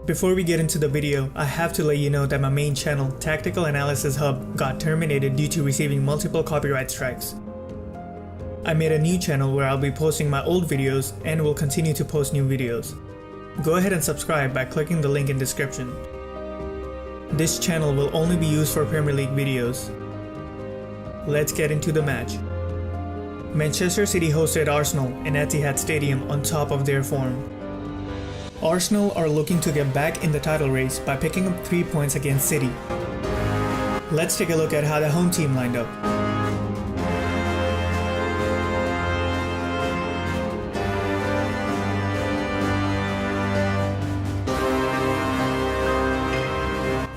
Before we get into the video, I have to let you know that my main channel, Tactical Analysis Hub, got terminated due to receiving multiple copyright strikes. I made a new channel where I'll be posting my old videos and will continue to post new videos. Go ahead and subscribe by clicking the link in description. This channel will only be used for Premier League videos. Let's get into the match. Manchester City hosted Arsenal in Etihad Stadium on top of their form. Arsenal are looking to get back in the title race by picking up 3 points against City. Let's take a look at how the home team lined up.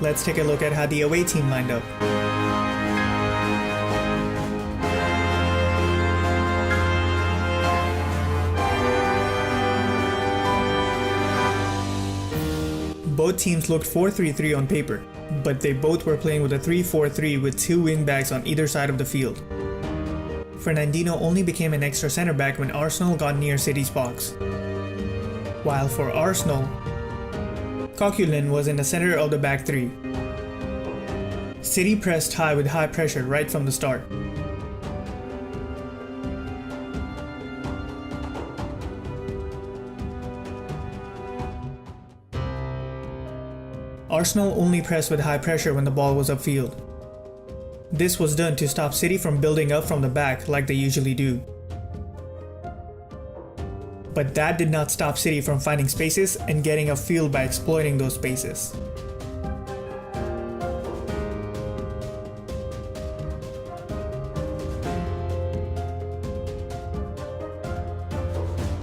Let's take a look at how the away team lined up. Both teams looked 4-3-3 on paper, but they both were playing with a 3-4-3 with two wingbacks on either side of the field. Fernandinho only became an extra center back when Arsenal got near City's box. While for Arsenal, Coquelin was in the center of the back three. City pressed high with high pressure right from the start. Arsenal only pressed with high pressure when the ball was upfield. This was done to stop City from building up from the back like they usually do. But that did not stop City from finding spaces and getting upfield by exploiting those spaces.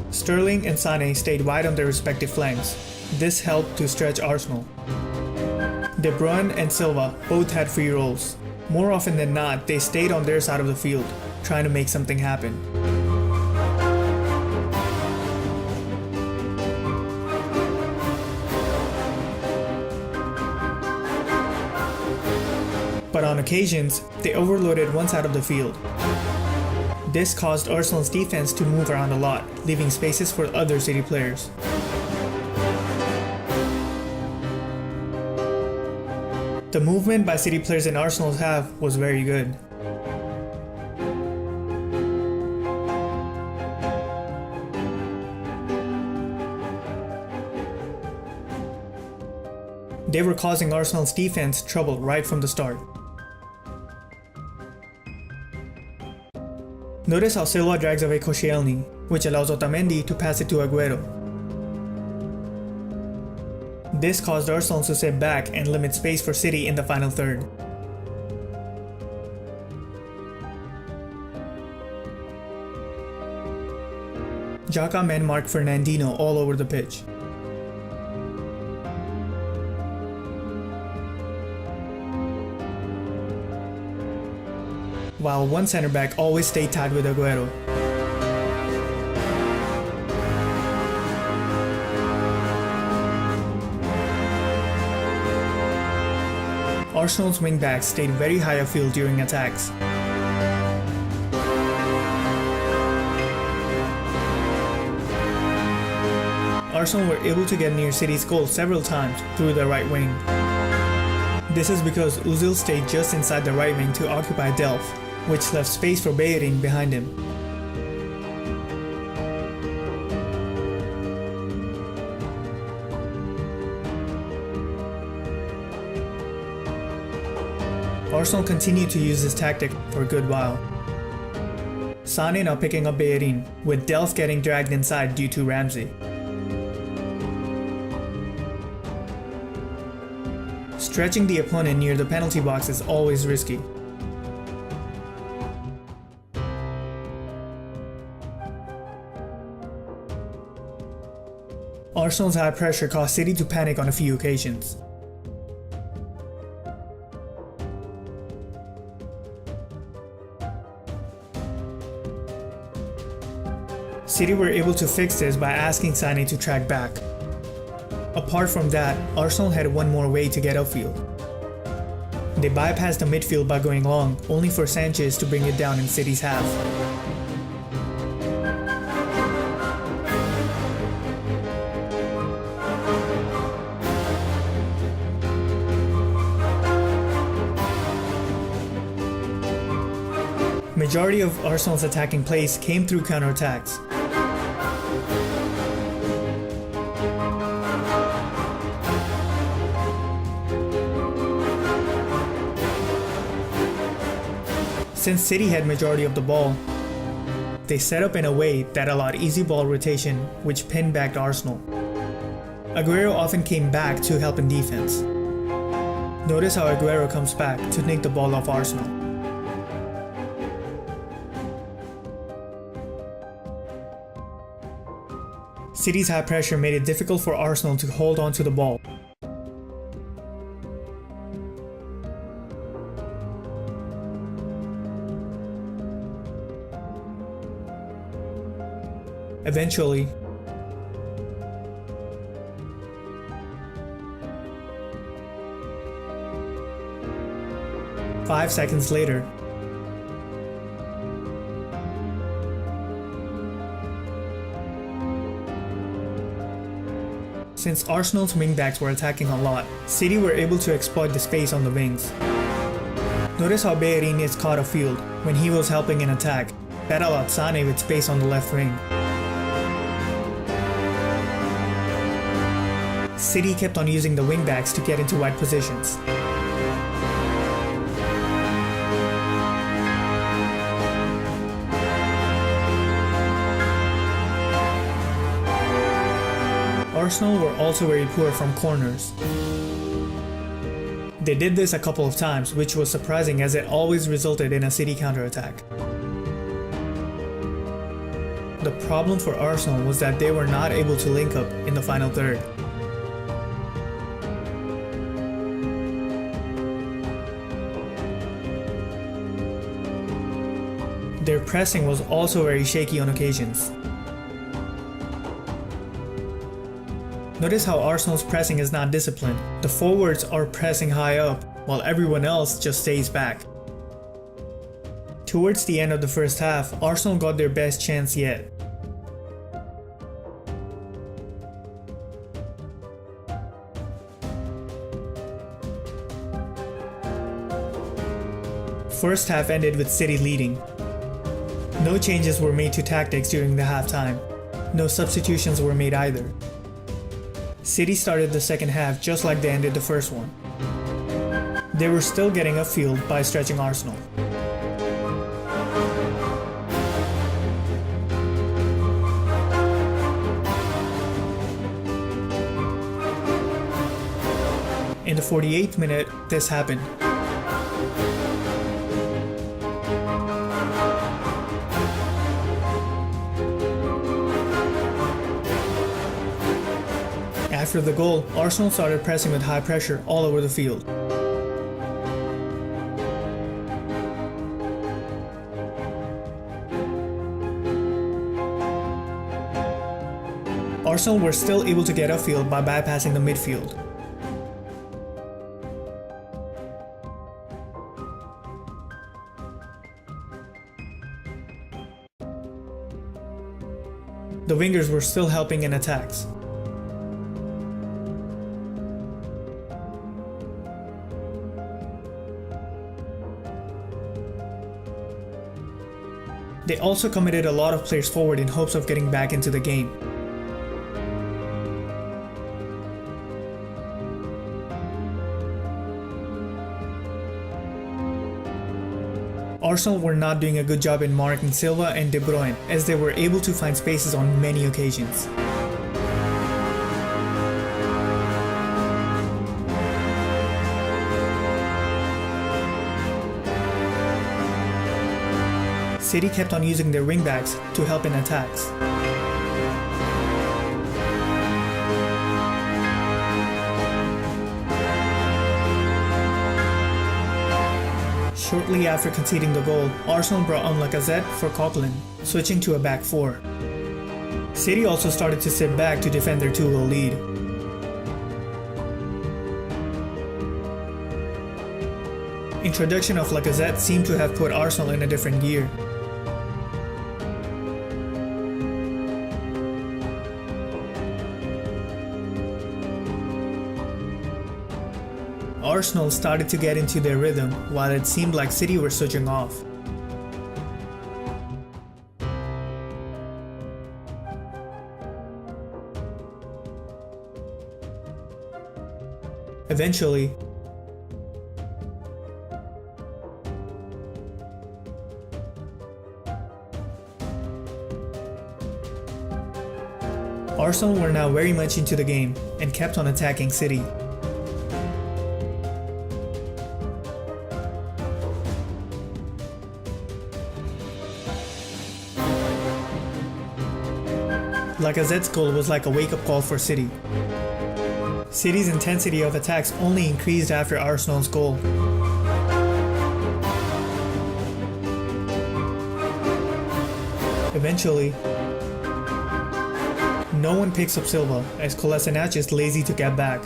Sterling and Sané stayed wide on their respective flanks. This helped to stretch Arsenal. De Bruyne and Silva both had free roles. More often than not, they stayed on their side of the field, trying to make something happen. But on occasions, they overloaded one side of the field. This caused Arsenal's defense to move around a lot, leaving spaces for other City players. The movement by City players in Arsenal's half was very good. They were causing Arsenal's defense trouble right from the start. Notice how Silva drags away Koscielny, which allows Otamendi to pass it to Aguero. This caused Arsenal to sit back and limit space for City in the final third. Xhaka men marked Fernandinho all over the pitch. While one center back always stayed tied with Aguero. Arsenal's wingbacks stayed very high upfield during attacks. Arsenal were able to get near City's goal several times through the right wing. This is because Ozil stayed just inside the right wing to occupy Delph, which left space for Bellerin behind him. Arsenal continued to use this tactic for a good while. Sané now picking up Bellerin, with Delph getting dragged inside due to Ramsey. Stretching the opponent near the penalty box is always risky. Arsenal's high pressure caused City to panic on a few occasions. City were able to fix this by asking Sané to track back. Apart from that, Arsenal had one more way to get upfield. They bypassed the midfield by going long, only for Sanchez to bring it down in City's half. majority of Arsenal's attacking plays came through counterattacks. Since City had majority of the ball, they set up in a way that allowed easy ball rotation, which pinned back Arsenal. Aguero often came back to help in defense. Notice how Aguero comes back to nick the ball off Arsenal. City's high pressure made it difficult for Arsenal to hold on to the ball. Eventually, five seconds later, since Arsenal's wingbacks were attacking a lot, City were able to exploit the space on the wings. Notice how Bellerin is caught afield when he was helping in attack. That allowed Sane with space on the left wing. City kept on using the wingbacks to get into wide positions. Arsenal were also very poor from corners. They did this a couple of times, which was surprising as it always resulted in a City counterattack. The problem for Arsenal was that they were not able to link up in the final third. Their pressing was also very shaky on occasions. Notice how Arsenal's pressing is not disciplined. The forwards are pressing high up, while everyone else just stays back. Towards the end of the first half, Arsenal got their best chance yet. First half ended with City leading. No changes were made to tactics during the halftime. No substitutions were made either. City started the second half just like they ended the first one. They were still getting upfield by stretching Arsenal. In the 48th minute, this happened. After the goal, Arsenal started pressing with high pressure all over the field. Arsenal were still able to get upfield by bypassing the midfield. The wingers were still helping in attacks. They also committed a lot of players forward in hopes of getting back into the game. Arsenal were not doing a good job in marking Silva and De Bruyne as they were able to find spaces on many occasions. City kept on using their wingbacks to help in attacks. Shortly after conceding the goal, Arsenal brought on Lacazette for Coquelin, switching to a back four. City also started to sit back to defend their 2-goal lead. Introduction of Lacazette seemed to have put Arsenal in a different gear. Arsenal started to get into their rhythm while it seemed like City were switching off. Eventually, Arsenal were now very much into the game and kept on attacking City. Lacazette's goal was like a wake-up call for City. City's intensity of attacks only increased after Arsenal's goal. Eventually, no one picks up Silva as Kolasinac is lazy to get back.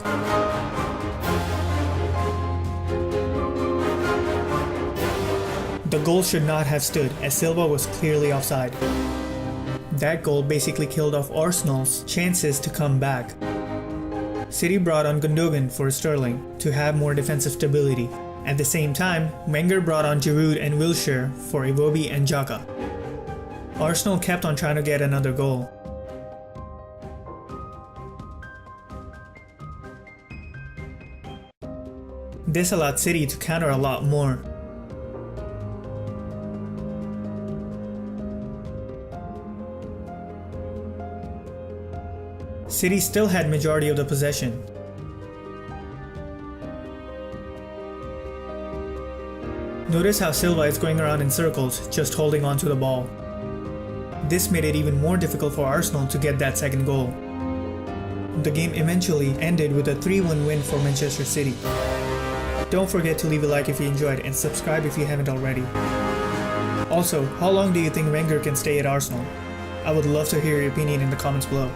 The goal should not have stood as Silva was clearly offside. That goal basically killed off Arsenal's chances to come back. City brought on Gundogan for Sterling to have more defensive stability. At the same time, Wenger brought on Giroud and Wilshere for Iwobi and Xhaka. Arsenal kept on trying to get another goal. This allowed City to counter a lot more. City still had majority of the possession. Notice how Silva is going around in circles, just holding on to the ball. This made it even more difficult for Arsenal to get that second goal. The game eventually ended with a 3-1 win for Manchester City. Don't forget to leave a like if you enjoyed and subscribe if you haven't already. Also, how long do you think Wenger can stay at Arsenal? I would love to hear your opinion in the comments below.